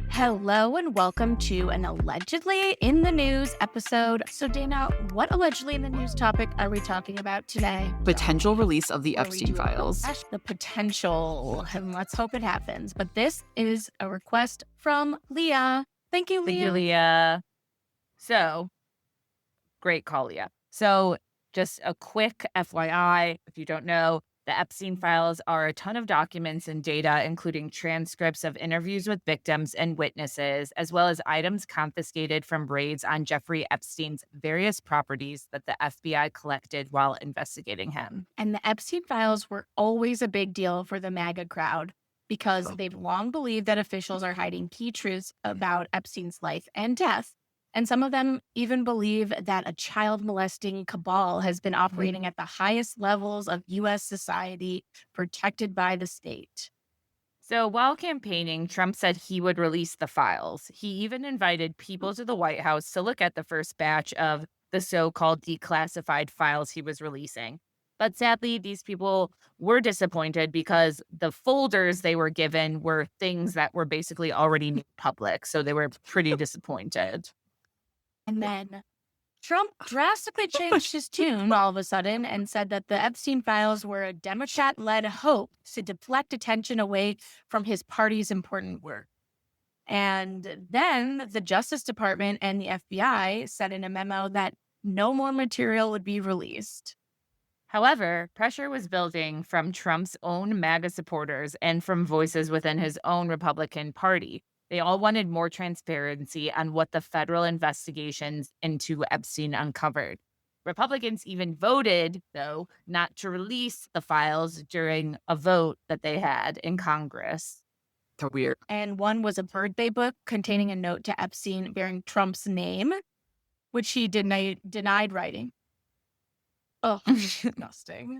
Hello and welcome to an allegedly in the news episode. So, Dana, what allegedly in the news topic are we talking about today? Potential release of the Are we Epstein doing files. the potential, and let's hope it happens. But this is a request from Leah. Thank you, Thank Leah. you, Leah. So, great call, Leah. So, just a quick FYI, if you don't know, the Epstein files are a ton of documents and data, including transcripts of interviews with victims and witnesses, as well as items confiscated from raids on Jeffrey Epstein's various properties that the FBI collected while investigating him. And the Epstein files were always a big deal for the MAGA crowd because they've long believed that officials are hiding key truths about Epstein's life and death. And some of them even believe that a child molesting cabal has been operating at the highest levels of U.S. society, protected by the state. So while campaigning, Trump said he would release the files. He even invited people to the White House to look at the first batch of the so-called declassified files he was releasing. But sadly, these people were disappointed because the folders they were given were things that were basically already made public. So they were pretty disappointed. And then Trump drastically changed his tune all of a sudden and said that the Epstein files were a Democrat-led hoax to deflect attention away from his party's important work. And then the Justice Department and the FBI said in a memo that no more material would be released. However, pressure was building from Trump's own MAGA supporters and from voices within his own Republican Party. They all wanted more transparency on what the federal investigations into Epstein uncovered. Republicans even voted, though, not to release the files during a vote that they had in Congress. So weird. And one was a birthday book containing a note to Epstein bearing Trump's name, which he denied writing. Oh, disgusting.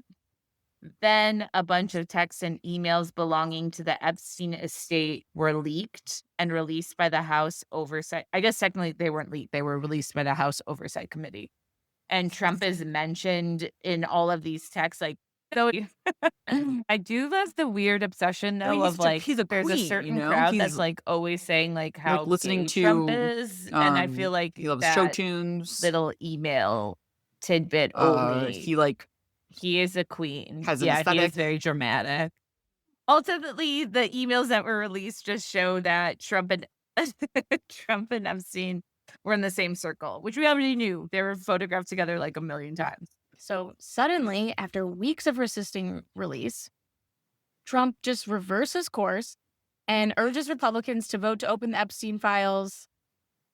Then a bunch of texts and emails belonging to the Epstein estate were leaked and released by the House Oversight. I guess technically they weren't leaked. They were released by the House Oversight Committee. And Trump is mentioned in all of these texts. Like, so I do love the weird obsession, though, of like, he's a there's queen, a certain you know? crowd He's that's like always saying like how listening gay to, Trump is. And I feel like he loves that show tunes. little email tidbit only. He is a queen. Has an He aesthetic. is very dramatic. Ultimately, the emails that were released just show that Trump and Trump and Epstein were in the same circle, which we already knew. They were photographed together like a million times. So suddenly, after weeks of resisting release, Trump just reverses course and urges Republicans to vote to open the Epstein files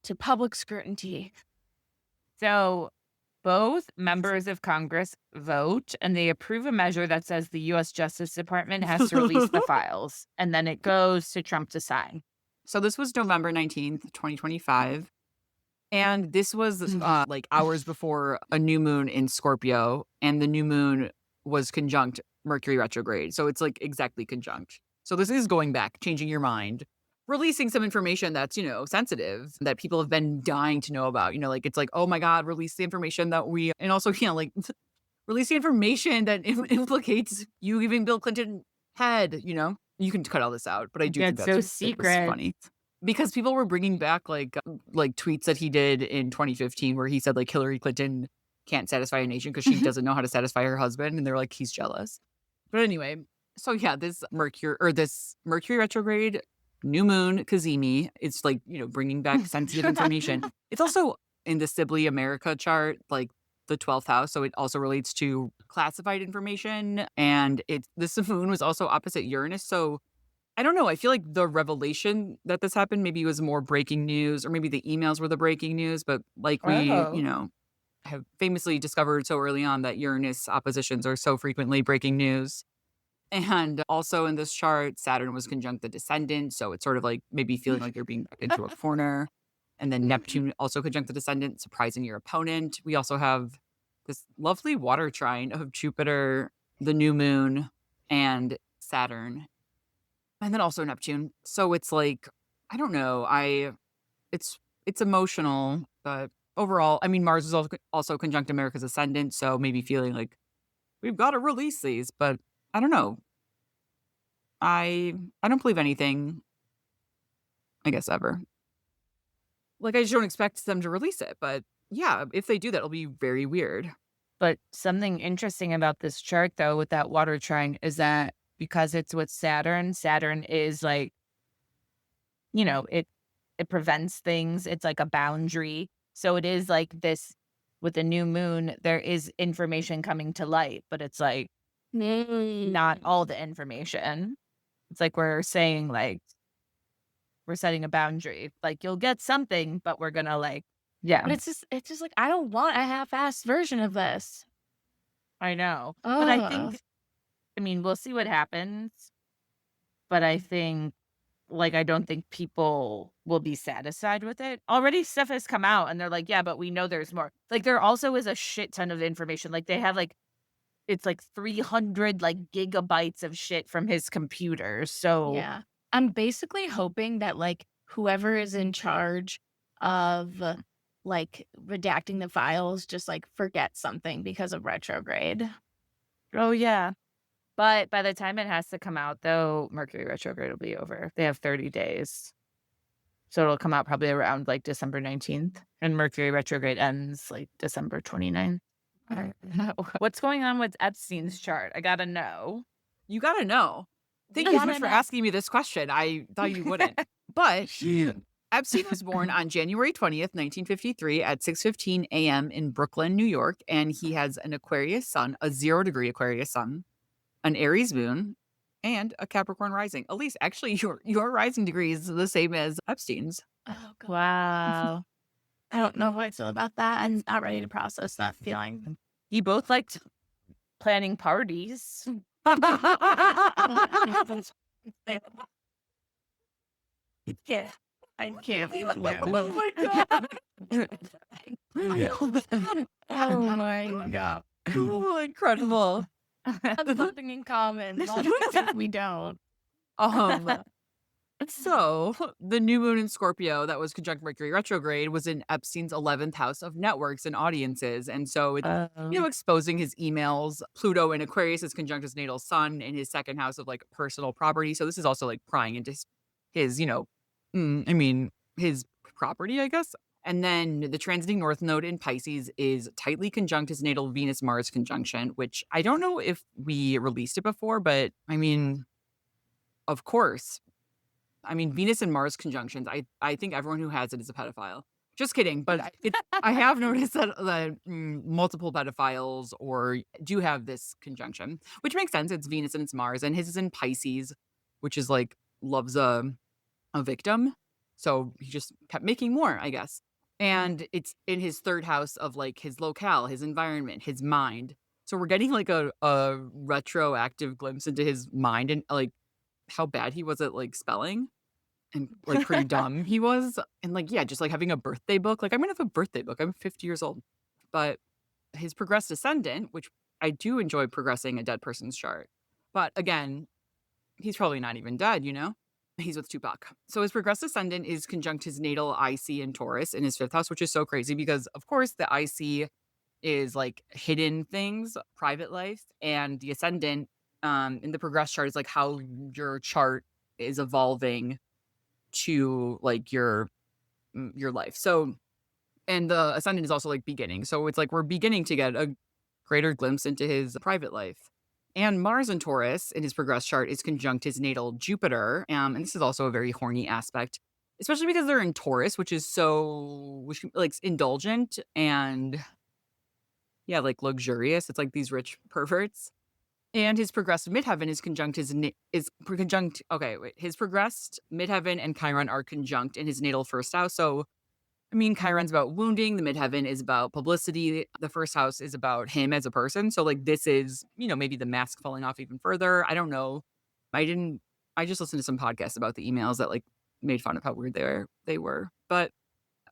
to public scrutiny. So both members of Congress vote and they approve a measure that says the U.S. Justice Department has to release the files. And then it goes to Trump to sign. So this was November 19th, 2025. And this was like hours before a new moon in Scorpio. And the new moon was conjunct Mercury retrograde. So it's like exactly conjunct. So this is going back, changing your mind, releasing some information that's, sensitive that people have been dying to know about. Like it's like, oh my God, release the information that and also, like release the information that implicates you giving Bill Clinton head, You can cut all this out, but I do think It's that's so it was secret. funny. Because people were bringing back like tweets that he did in 2015 where he said like Hillary Clinton can't satisfy a nation because she doesn't know how to satisfy her husband. And they're like, he's jealous. But anyway, so yeah, this Mercury retrograde, new moon, Kazemi, it's like, bringing back sensitive information. It's also in the Sibley America chart, like the 12th house. So it also relates to classified information. And this moon was also opposite Uranus. So I don't know. I feel like the revelation that this happened maybe was more breaking news, or maybe the emails were the breaking news. But like we, have famously discovered so early on that Uranus oppositions are so frequently breaking news. And also in this chart, Saturn was conjunct the descendant. So it's sort of like maybe feeling like you're being backed into a corner. And then Neptune also conjunct the descendant, surprising your opponent. We also have this lovely water trine of Jupiter, the new moon, and Saturn. And then also Neptune. So it's like, I don't know. It's emotional, but overall, I mean, Mars is also conjunct America's ascendant. So maybe feeling like we've got to release these, but I don't know. I don't believe anything I guess, ever. Like, I just don't expect them to release it. But yeah, if they do that, it'll be very weird. But something interesting about this chart, though, with that water trine is that because it's with Saturn, Saturn is like, it prevents things. It's like a boundary. So it is like this with the new moon, there is information coming to light, but it's like not all the information. It's like we're saying, like, we're setting a boundary. Like, you'll get something, but we're gonna But it's just like, I don't want a half-assed version of this. I know. But Ugh. I mean, we'll see what happens. But I think, I don't think people will be satisfied with it. Already stuff has come out and they're like, yeah, but we know there's more. Like, there also is a shit ton of information. Like, they have it's like 300 gigabytes of shit from his computer. So, Yeah. I'm basically hoping that, like, whoever is in charge of, like, redacting the files just, like, forgets something because of retrograde. oh, yeah. But by the time it has to come out, though, Mercury retrograde will be over. They have 30 days. So it'll come out probably around December 19th. And Mercury retrograde ends December 29th. I don't know. What's going on with Epstein's chart? I gotta know. You gotta know. Thank you so much for asking me this question. I thought you wouldn't. But Epstein was born on January 20th, 1953 at 6:15 a.m. in Brooklyn, New York. And he has an Aquarius sun, a 0-degree Aquarius sun, an Aries moon, and a Capricorn rising. Elise, actually, your rising degree is the same as Epstein's. Oh, God. Wow. I don't know how I feel about that. I'm not ready to process that feeling. You both liked planning parties. Yeah. I can't. Oh my God. Oh my God. Oh, incredible. That's something in common. We don't. So the new moon in Scorpio that was conjunct Mercury retrograde was in Epstein's 11th house of networks and audiences. And so it's, exposing his emails. Pluto in Aquarius is conjunct his natal sun in his second house of personal property. So this is also prying into his his property, I guess. And then the transiting north node in Pisces is tightly conjunct his natal Venus-Mars conjunction, which I don't know if we released it before, but of course. Venus and Mars conjunctions, I think everyone who has it is a pedophile. Just kidding. But I have noticed that multiple pedophiles do have this conjunction, which makes sense. It's Venus and it's Mars. And his is in Pisces, which is loves a victim. So he just kept making more, I guess. And it's in his third house of his locale, his environment, his mind. So we're getting a retroactive glimpse into his mind and how bad he was at spelling and pretty dumb he was. And just having a birthday book. I'm gonna have a birthday book. I'm 50 years old. But his progressed ascendant, which I do enjoy progressing a dead person's chart. But again, he's probably not even dead, He's with Tupac. So his progressed ascendant is conjunct his natal IC in Taurus in his 5th house, which is so crazy because of course the IC is hidden things, private life, and the ascendant in the progress chart is how your chart is evolving to your life. So, and the ascendant is also beginning. So it's we're beginning to get a greater glimpse into his private life. And Mars in Taurus in his progress chart is conjunct his natal Jupiter. And this is also a very horny aspect, especially because they're in Taurus, which is indulgent and luxurious. It's these rich perverts. And his progressed midheaven is conjunct his progressed midheaven and Chiron are conjunct in his natal first house. So, Chiron's about wounding. The midheaven is about publicity. The first house is about him as a person. So, this is, maybe the mask falling off even further. I don't know. I just listened to some podcasts about the emails that, made fun of how weird they were. But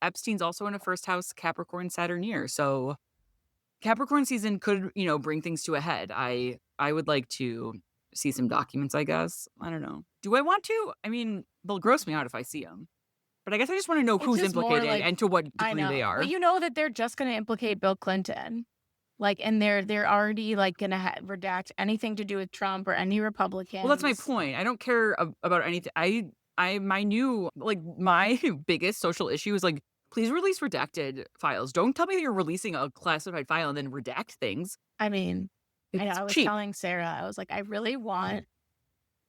Epstein's also in a first house Capricorn Saturn year. So, Capricorn season could, bring things to a head. I would like to see some documents, I guess. I don't know. Do I want to? They'll gross me out if I see them. But I guess I just want to know who's implicated and to what degree they are. But you know that they're just going to implicate Bill Clinton. And they're already going to redact anything to do with Trump or any Republican. Well, that's my point. I don't care about anything. I my biggest social issue is like, please release redacted files. Don't tell me that you're releasing a classified file and then redact things. I mean, I know, It's I was cheap. telling Sarah, I was like, I really want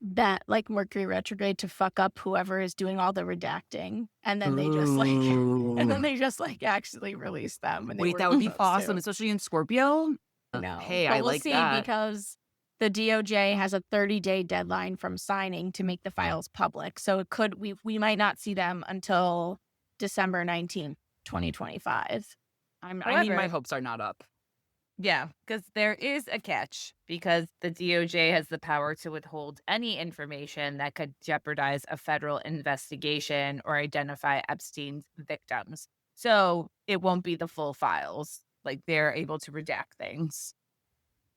that like Mercury retrograde to fuck up whoever is doing all the redacting, and then they just like, and then they just like actually release them. And they Wait, were that would be supposed awesome, to. especially in Scorpio. No, Hey, but I we'll like see that. because the DOJ has a 30-day deadline from signing to make the files public. So it could we might not see them until December 19th, 2025. I mean, However- my hopes are not up. Yeah, because there is a catch, because the DOJ has the power to withhold any information that could jeopardize a federal investigation or identify Epstein's victims. So it won't be the full files. Like, they're able to redact things.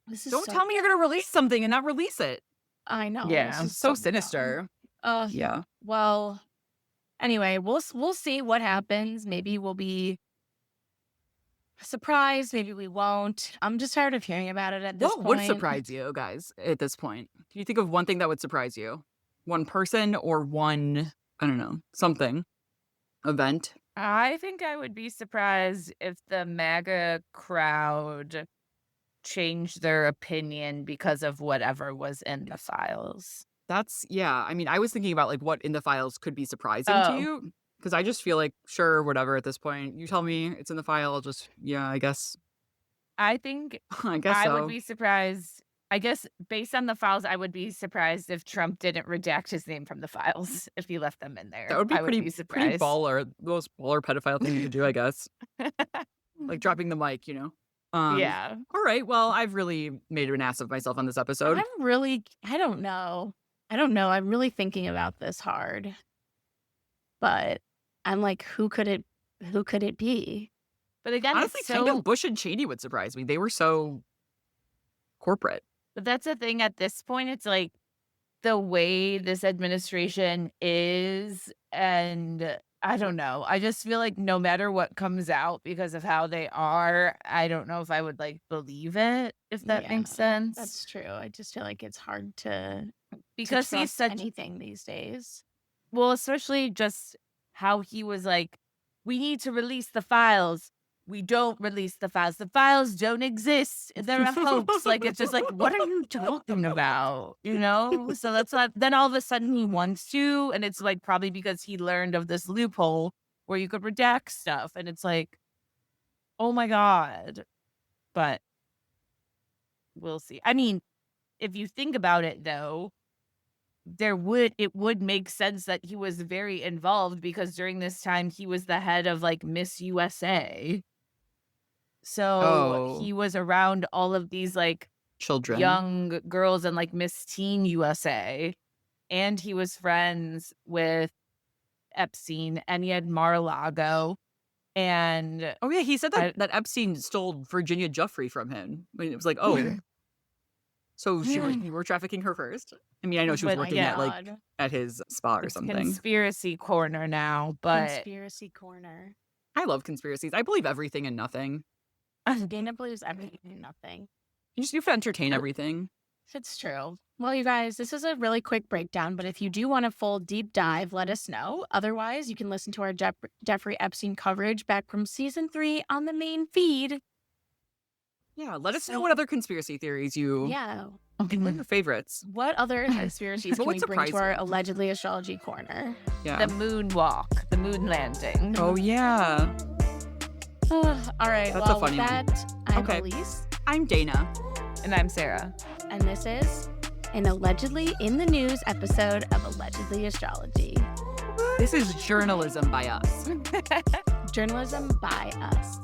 This is Don't tell me you're going to release something and not release it. I know. Yeah, this It's is so dumb. sinister. Yeah. Well, anyway, we'll see what happens. Maybe we'll be surprised. Maybe we won't. I'm just tired of hearing about it at this What point. would surprise you guys at this point? Can you think of one thing that would surprise you? One person or one, I don't know, something, event? I think I would be surprised if the MAGA crowd changed their opinion because of whatever was in the files. Yeah. I mean, I was thinking about like what in the files could be surprising to Oh. you. Because I just feel like, sure, whatever at this point. You tell me it's in the file, I'll just, yeah, I guess. I think I guess I so. would be surprised. I guess based on the files, I would be surprised if Trump didn't redact his name from the files, if he left them in there. That would be I pretty surprised. baller. The most baller pedophile thing you could do, I guess. Like dropping the mic, you know? Yeah. All right. Well, I've really made an ass of myself on this episode. I don't know. I'm really thinking about this hard. But I'm like, who could it be? But again, Honestly, it's kind so. of Bush and Cheney would surprise me. They were so corporate. But that's the thing at this point. It's like the way this administration is, and I don't know. I just feel like no matter what comes out because of how they are, I don't know if I would like believe it, if that Yeah, makes sense. That's true. I just feel like it's hard to because he's trust such anything these days. well, especially just how he was like, we need to release the files. We don't release the files. The files don't exist. They're a hoax. Like, it's just like, what are you talking about? You know? So that's not, then all of a sudden he wants to. And it's like probably because he learned of this loophole where you could redact stuff. And it's like, oh my God. But we'll see. I mean, if you think about it though, it would make sense that he was very involved because during this time he was the head of like Miss USA. So he was around all of these like Children. young girls and like Miss Teen USA. And he was friends with Epstein, and he had Mar-a-Lago. And Oh, yeah. He said that Epstein stole Virginia Giuffre from him. I mean, it was like, oh. So you were trafficking her first? I mean, I know she was But working yeah. at his spa or it's something. conspiracy corner now, but Conspiracy corner. I love conspiracies. I believe everything and nothing. Dana believes everything and nothing. You have to entertain everything. It's true. Well, you guys, this is a really quick breakdown, but if you do want a full deep dive, let us know. Otherwise, you can listen to our Jeffrey Epstein coverage back from season 3 on the main feed. Yeah, let us know what other conspiracy theories you... Yeah. What are your favorites? What other conspiracies What can would we bring to surprise our you? allegedly astrology corner? Yeah. the moonwalk, the moon landing. Oh, yeah. All right. That's a well, funny with one. that, I'm Okay. Elise, I'm Dana. And I'm Sarah. and this is an allegedly in the news episode of Allegedly Astrology. This is journalism by us. Journalism by us.